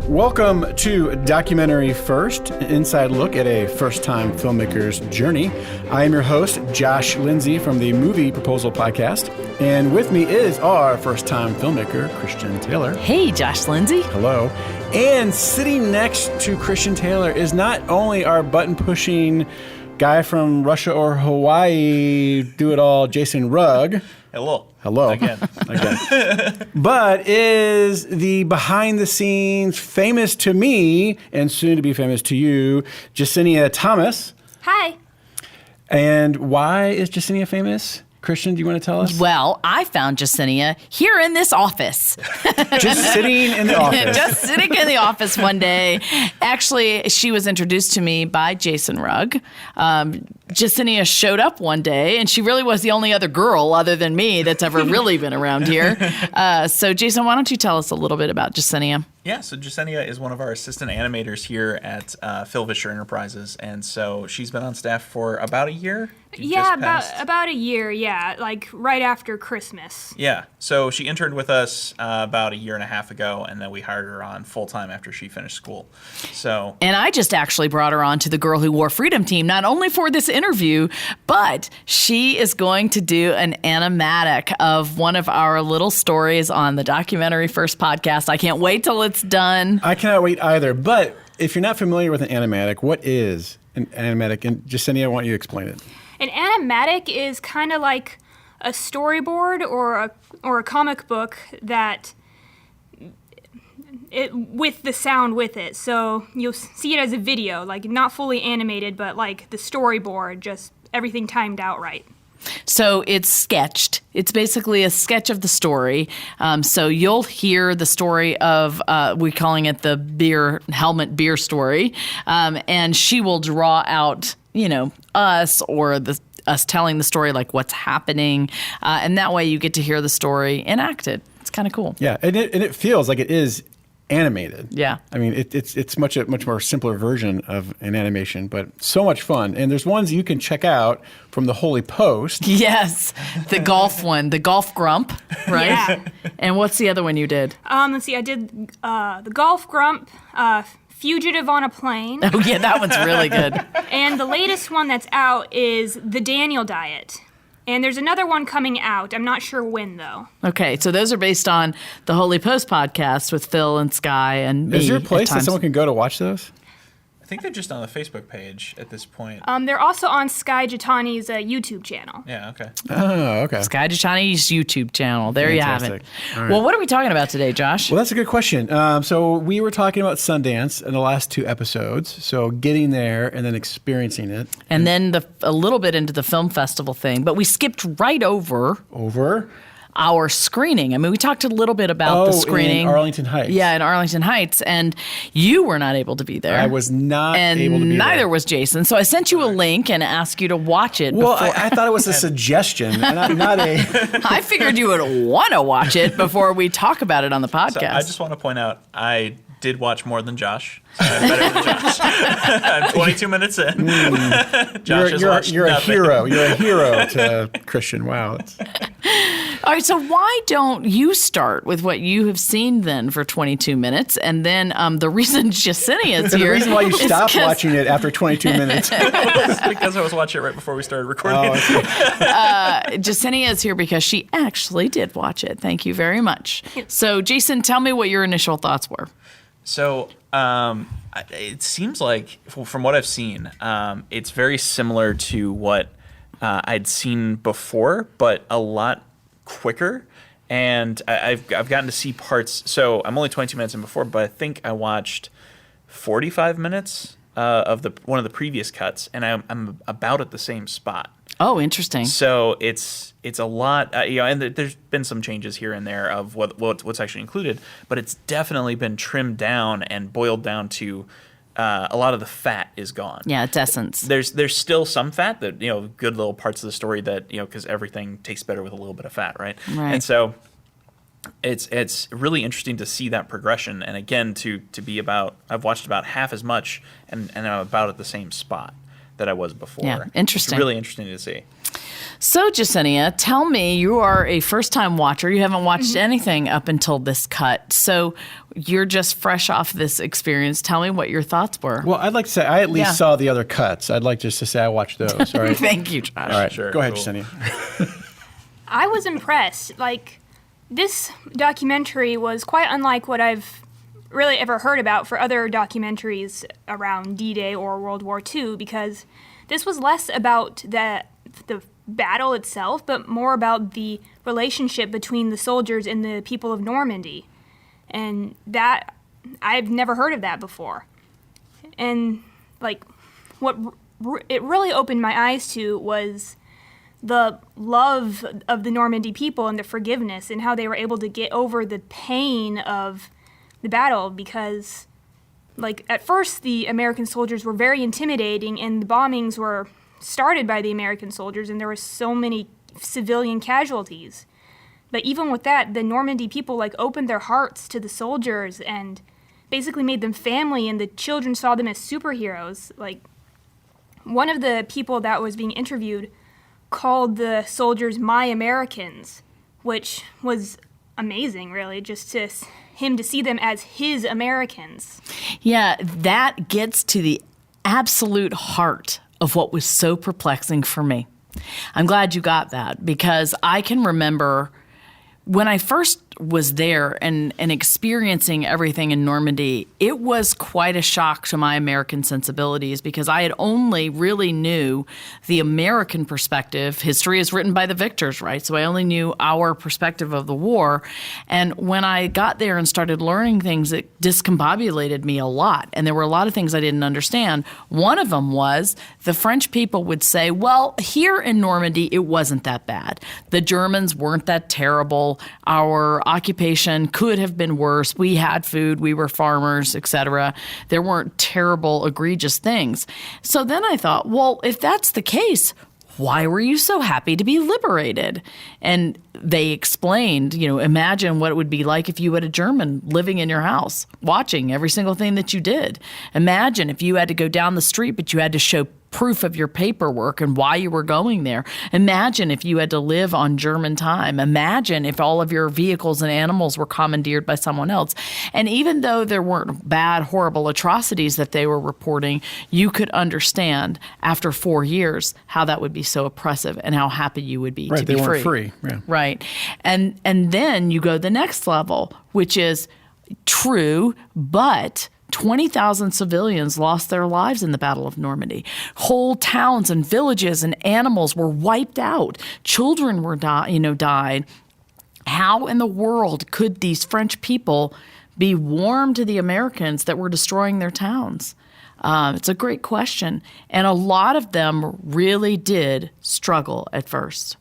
Welcome to Documentary First, an inside look at a first-time filmmaker's journey. I am your host, Josh Lindsay from the Movie Proposal Podcast, and with me is our first-time filmmaker, Christian Taylor. Hey, Josh Lindsay. Hello. And sitting next to Christian Taylor is not only our button-pushing guy from Russia or Hawaii, do-it-all, Jason Rugg. Hello. Again. But is the behind-the-scenes, famous to me, and soon to be famous to you, Yesenia Thomas. Hi. And why is Yesenia famous? Christian, do you want to tell us? Well, I found Yesenia here in this office. Just sitting in the office. Just sitting in the office one day. Actually, she was introduced to me by Jason Rugg. Yesenia showed up one day, and she really was the only other girl other than me that's ever really been around here. So, Jason, why don't you tell us a little bit about Yesenia? Yeah, so Yesenia is one of our assistant animators here at Phil Vischer Enterprises, and so she's been on staff for about a year. About a year, like right after Christmas. Yeah, so she interned with us about a year and a half ago, and then we hired her on full-time after she finished school. And I just actually brought her on to the Girl Who Wore Freedom team, not only for this interview, but she is going to do an animatic of one of our little stories on the Documentary First podcast. I can't wait till it's done. I cannot wait either. But if you're not familiar with an animatic, what is an animatic? And Yesenia, I want you to explain it. An animatic is kind of like a storyboard or a comic book that with the sound with it. So you'll see it as a video, like not fully animated, but like the storyboard, just everything timed out right. So it's sketched. It's basically a sketch of the story. So you'll hear the story of, we're calling it the helmet beer story. And she will draw out, us or us telling the story, like what's happening. And that way you get to hear the story enacted. It's kind of cool. Yeah, and it feels like it is animated. Yeah. I mean, it's a much more simpler version of an animation, but so much fun. And there's ones you can check out from the Holy Post. Yes, the golf one, the Golf Grump, right? Yeah. And what's the other one you did? Let's see, I did the Golf Grump, Fugitive on a Plane. Oh, yeah, that one's really good. And the latest one that's out is The Daniel Diet. And there's another one coming out. I'm not sure when, though. Okay, so those are based on the Holy Post podcast with Phil and Sky and me. Is there a place that someone can go to watch those? I think they're just on the Facebook page at this point. They're also on Sky Jitani's YouTube channel. Yeah, okay. Oh, okay. Sky Jitani's YouTube channel. There Fantastic. You have it. Right. Well, what are we talking about today, Josh? Well, that's a good question. So we were talking about Sundance in the last two episodes. So getting there and then experiencing it. And then a little bit into the film festival thing. But we skipped right over our screening. I mean, we talked a little bit about the screening. In Arlington Heights. Yeah, in Arlington Heights. And you were not able to be there. I was not able to be there. And neither was Jason. So I sent you a link and asked you to watch it. Well, I thought it was a suggestion, and not a... I figured you would want to watch it before we talk about it on the podcast. So I just want to point out, I did watch more than Josh. So I'm better than Josh. I'm 22 minutes in. Josh has watched you're nothing. a hero. You're a hero to Christian. Wow. All right, so why don't you start with what you have seen then for 22 minutes, and then the reason Yesenia is here. The reason why you stopped watching it after 22 minutes. Because I was watching it right before we started recording. Yesenia is here because she actually did watch it. Thank you very much. So, Jason, tell me what your initial thoughts were. So it seems like, from what I've seen, it's very similar to what I'd seen before, but a lot quicker. And I've gotten to see parts. So I'm only 22 minutes in before, but I think I watched 45 minutes of one of the previous cuts, and I'm about at the same spot. Oh, interesting. So it's a lot, and there's been some changes here and there of what's actually included, but it's definitely been trimmed down and boiled down to a lot of the fat is gone. Yeah, it's essence. There's still some fat that, good little parts of the story that, because everything tastes better with a little bit of fat, right? Right. And so it's really interesting to see that progression, and again to be about, I've watched about half as much and I'm about at the same spot. that I was before. Yeah, interesting. It's really interesting to see. So, Yesenia, tell me, you are a first-time watcher. You haven't watched anything up until this cut. So you're just fresh off this experience. Tell me what your thoughts were. Well, I'd like to say I at least saw the other cuts. I'd like just to say I watched those. All right. Thank you, Josh. All right. Sure, Go ahead, cool. Yesenia. I was impressed. Like, this documentary was quite unlike what I've really ever heard about for other documentaries around D-Day or World War II, because this was less about the battle itself, but more about the relationship between the soldiers and the people of Normandy. And that, I've never heard of that before. And, like, what it really opened my eyes to was the love of the Normandy people and the forgiveness and how they were able to get over the pain of the battle, because, like, at first the American soldiers were very intimidating and the bombings were started by the American soldiers and there were so many civilian casualties. But even with that, the Normandy people, like, opened their hearts to the soldiers and basically made them family, and the children saw them as superheroes. Like, one of the people that was being interviewed called the soldiers "my Americans," which was amazing, really, just to him to see them as his Americans. Yeah, that gets to the absolute heart of what was so perplexing for me. I'm glad you got that, because I can remember when I first was there and experiencing everything in Normandy, it was quite a shock to my American sensibilities, because I had only really knew the American perspective. History is written by the victors, right? So I only knew our perspective of the war. And when I got there and started learning things, it discombobulated me a lot. And there were a lot of things I didn't understand. One of them was the French people would say, well, here in Normandy, it wasn't that bad. The Germans weren't that terrible. Our occupation could have been worse. We had food, we were farmers, etc. There weren't terrible, egregious things. So then I thought, well, if that's the case, why were you so happy to be liberated? And they explained, imagine what it would be like if you had a German living in your house, watching every single thing that you did. Imagine if you had to go down the street, but you had to show proof of your paperwork and why you were going there. Imagine if you had to live on German time. Imagine if all of your vehicles and animals were commandeered by someone else. And even though there weren't bad, horrible atrocities that they were reporting, you could understand after 4 years how that would be so oppressive and how happy you would be to be free. Right, they weren't free. Yeah. Right. And then you go the next level, which is true, but 20,000 civilians lost their lives in the Battle of Normandy. Whole towns and villages and animals were wiped out. Children were died. How in the world could these French people be warm to the Americans that were destroying their towns? It's a great question. And a lot of them really did struggle at first.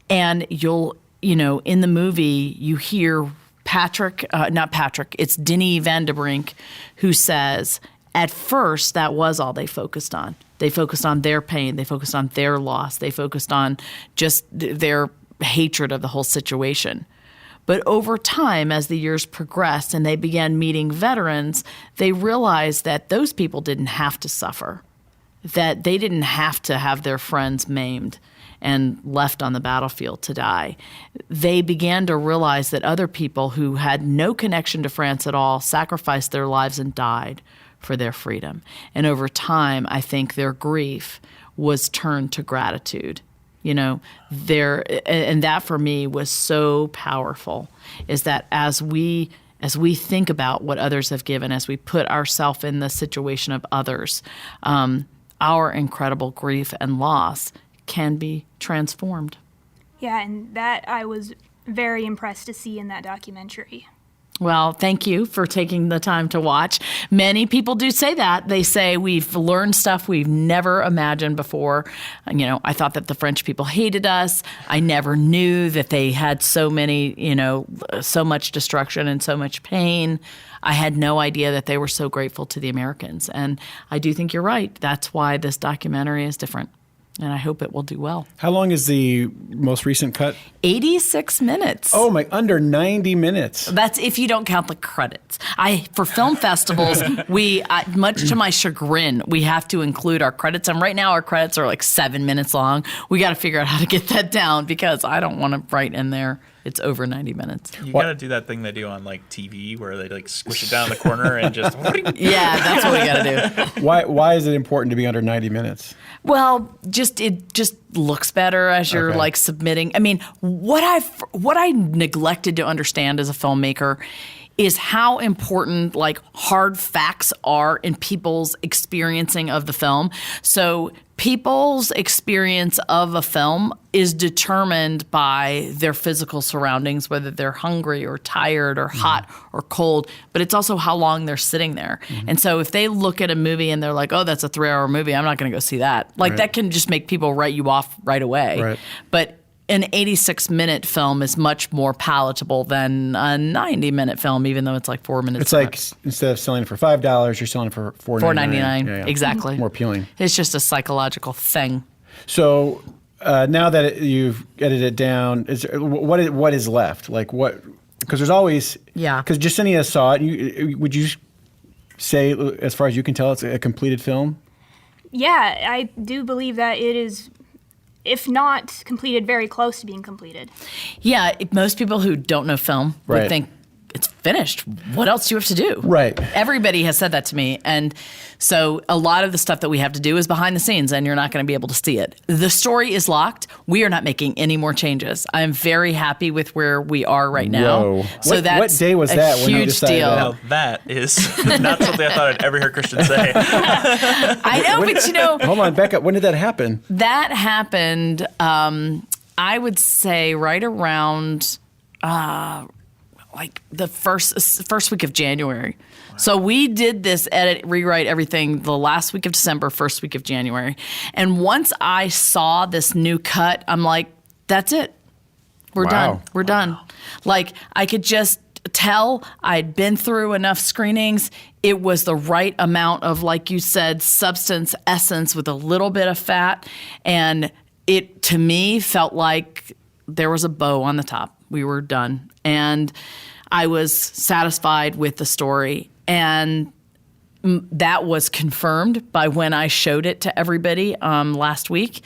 And in the movie, you hear it's Denny Van de Brink who says, at first, that was all they focused on. They focused on their pain. They focused on their loss. They focused on just their hatred of the whole situation. But over time, as the years progressed and they began meeting veterans, they realized that those people didn't have to suffer, that they didn't have to have their friends maimed and left on the battlefield to die. They began to realize that other people who had no connection to France at all sacrificed their lives and died for their freedom. And over time, I think their grief was turned to gratitude. And that for me was so powerful, is that as we think about what others have given, as we put ourselves in the situation of others, our incredible grief and loss can be transformed. Yeah, and that I was very impressed to see in that documentary. Well, thank you for taking the time to watch. Many people do say that. They say we've learned stuff we've never imagined before. I thought that the French people hated us. I never knew that they had so much destruction and so much pain. I had no idea that they were so grateful to the Americans. And I do think you're right. That's why this documentary is different. And I hope it will do well. How long is the most recent cut? 86 minutes. Oh my, under 90 minutes. That's if you don't count the credits. For film festivals, much to my chagrin, we have to include our credits. And right now our credits are like 7 minutes long. We got to figure out how to get that down because I don't want to write in there it's over 90 minutes. You got to do that thing they do on like TV where they like squish it down the corner and just. Yeah, that's what we got to do. Why is it important to be under 90 minutes? Well, it just looks better as you're like submitting. I mean, what I neglected to understand as a filmmaker is how important like hard facts are in people's experiencing of the film. So people's experience of a film is determined by their physical surroundings, whether they're hungry or tired or hot or cold, but it's also how long they're sitting there. And so if they look at a movie and they're like, oh, that's a 3-hour movie, I'm not going to go see that. Like that can just make people write you off right away. Right. But an 86-minute film is much more palatable than a 90-minute film, even though it's like 4 minutes. It's like instead of selling it for $5, you're selling it for $4.99. $4.99, exactly. More appealing. It's just a psychological thing. So now that you've edited it down, what is left? Like what? Because there's always Because Yesenia saw it. Would you say, as far as you can tell, it's a completed film? Yeah, I do believe that it is. If not completed, very close to being completed. Yeah, most people who don't know film would think it's finished. What else do you have to do? Right. Everybody has said that to me. And so a lot of the stuff that we have to do is behind the scenes, and you're not going to be able to see it. The story is locked. We are not making any more changes. I'm very happy with where we are right now. Whoa. So what day was that when you decided deal. Now that is not something I thought I'd ever hear Christian say. I know, but you know. Hold on, back up. When did that happen? That happened, I would say, right around like the first week of January. Wow. So we did this edit, rewrite everything the last week of December, first week of January. And once I saw this new cut, I'm like, that's it. We're done. We're done. Like I could just tell I'd been through enough screenings. It was the right amount of, like you said, substance, essence with a little bit of fat. And it, to me, felt like there was a bow on the top. We were done. And I was satisfied with the story. And that was confirmed by when I showed it to everybody last week.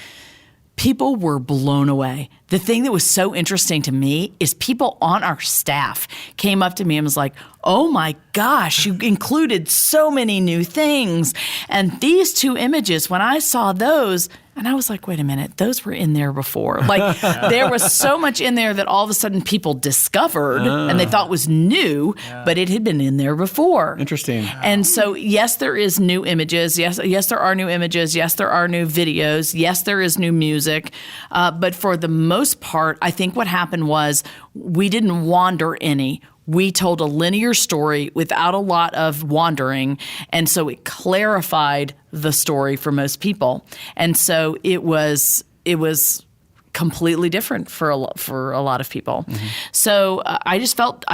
People were blown away. The thing that was so interesting to me is people on our staff came up to me and was like, oh my gosh, you included so many new things. And these two images, when I saw those, and I was like, wait a minute, those were in there before. Like there was so much in there that all of a sudden people discovered and they thought was new, but it had been in there before. Interesting. And so, yes, there is new images. Yes, there are new images. Yes, there are new videos. Yes, there is new music. But for the most part, I think what happened was we didn't wander any. We told a linear story without a lot of wandering, and so it clarified the story for most people. And so it was completely different for a lot of people. Mm-hmm. So I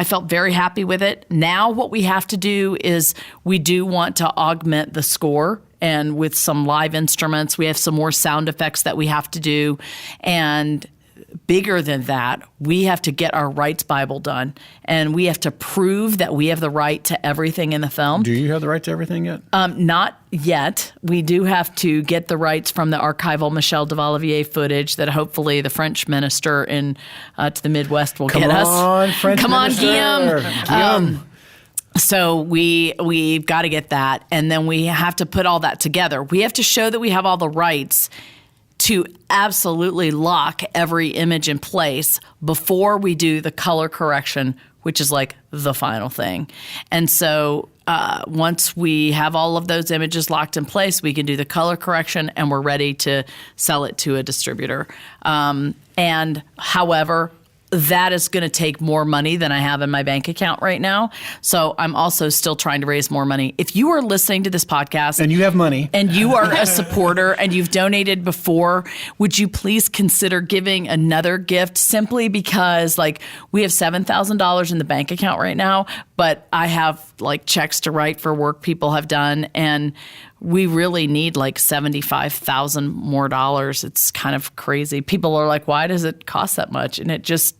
felt very happy with it. Now what we have to do is we do want to augment the score, and with some live instruments, we have some more sound effects that we have to do, and bigger than that, we have to get our rights Bible done, and we have to prove that we have the right to everything in the film. Do you have the right to everything yet? Not yet. We do have to get the rights from the archival Michel de Vallivier footage that hopefully the French minister to the Midwest will get us. Come on, Guillaume. So we've got to get that, and then we have to put all that together. We have to show that we have all the rights to absolutely lock every image in place before we do the color correction, which is like the final thing. And so once we have all of those images locked in place, we can do the color correction and we're ready to sell it to a distributor. And however, that is going to take more money than I have in my bank account right now. So I'm also still trying to raise more money. If you are listening to this podcast and you have money and you are a supporter and you've donated before, would you please consider giving another gift, simply because like we have $7,000 in the bank account right now, but I have like checks to write for work people have done, and we really need like $75,000 more dollars. It's kind of crazy. People are like, why does it cost that much? And it just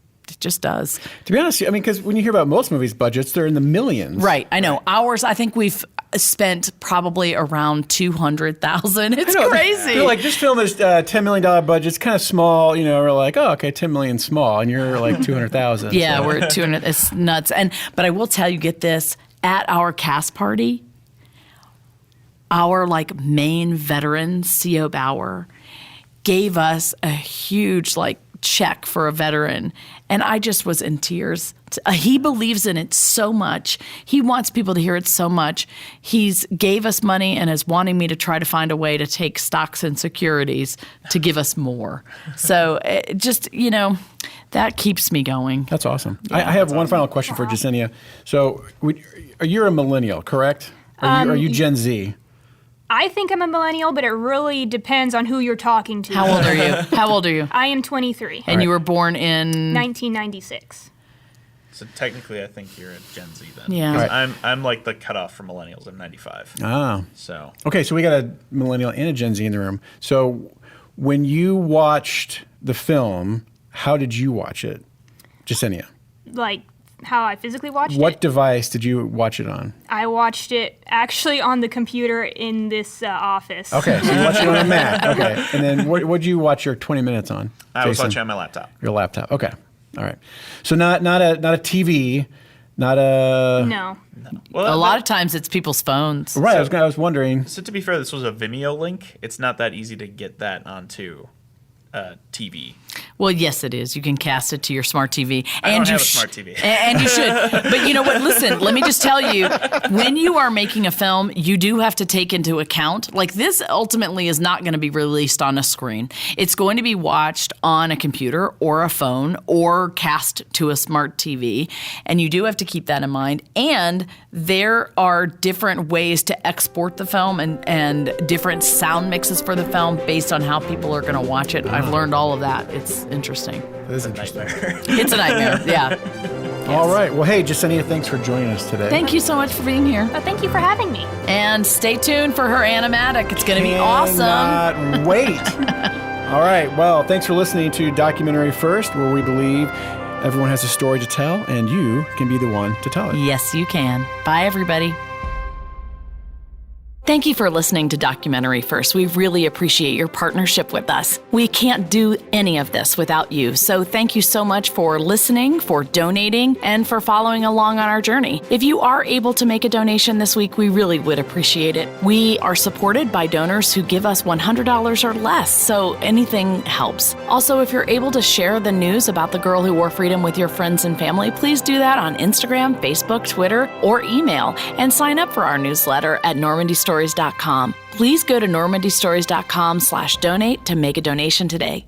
does. To be honest, I mean, because when you hear about most movies' budgets, they're in the millions. Right. I know. Ours, I think we've spent probably around $200,000. It's crazy. They're like, this film is $10 million budget. It's kind of small. You know, we're like, oh, okay, 10 million small. And you're like 200,000. Yeah, we're at 200. It's nuts. But I will tell you, get this, at our cast party, our like main veteran, C.O. Bauer, gave us a huge like check for a veteran. And I just was in tears. He believes in it so much. He wants people to hear it so much. He's gave us money and is wanting me to try to find a way to take stocks and securities to give us more. So it just, you know, that keeps me going. That's awesome. I have one final question for Yesenia. So you're a millennial, correct? Are you Gen Z? I think I'm a millennial, but it really depends on who you're talking to. How old are you? How old are you? I am 23. And you were born in 1996. So technically, I think you're a Gen Z then. Yeah. Right. I'm like the cutoff for millennials. I'm 95. Ah. So. Okay, so we got a millennial and a Gen Z in the room. So when you watched the film, how did you watch it, Yesenia? Like how I physically watched it? What device did you watch it on? I watched it actually on the computer in this office. Okay, so you watched it on a Mac. Okay, and then what did you watch your 20 minutes on? I was Jason? watching on my laptop. Your laptop. Okay, all right. So not a TV, not a No. a Well, lot of times it's people's phones. right. I was wondering. So to be fair, this was a Vimeo link. It's not that easy to get that onto TV. Well, yes, it is. You can cast it to your smart TV. I don't and you have a smart TV. And you should. But you know what? Listen, let me just tell you, when you are making a film, you do have to take into account, like this ultimately is not going to be released on a screen. It's going to be watched on a computer or a phone or cast to a smart TV. And you do have to keep that in mind. And there are different ways to export the film and different sound mixes for the film based on how people are going to watch it. I've learned all of that. It's interesting. That is interesting. It's a nightmare, yeah. All right. Well, hey, Yesenia, thanks for joining us today. Thank you so much for being here. Thank you for having me. And stay tuned for her Animatic. It's going to be awesome. Cannot wait. All right. Well, thanks for listening to Documentary First, where we believe everyone has a story to tell, and you can be the one to tell it. Yes, you can. Bye, everybody. Thank you for listening to Documentary First. We really appreciate your partnership with us. We can't do any of this without you, so thank you so much for listening, for donating, and for following along on our journey. If you are able to make a donation this week, we really would appreciate it. We are supported by donors who give us $100 or less, so anything helps. Also, if you're able to share the news about the girl who wore freedom with your friends and family, please do that on Instagram, Facebook, Twitter, or email, and sign up for our newsletter at normandystories.com. Please go to normandystories.com/donate to make a donation today.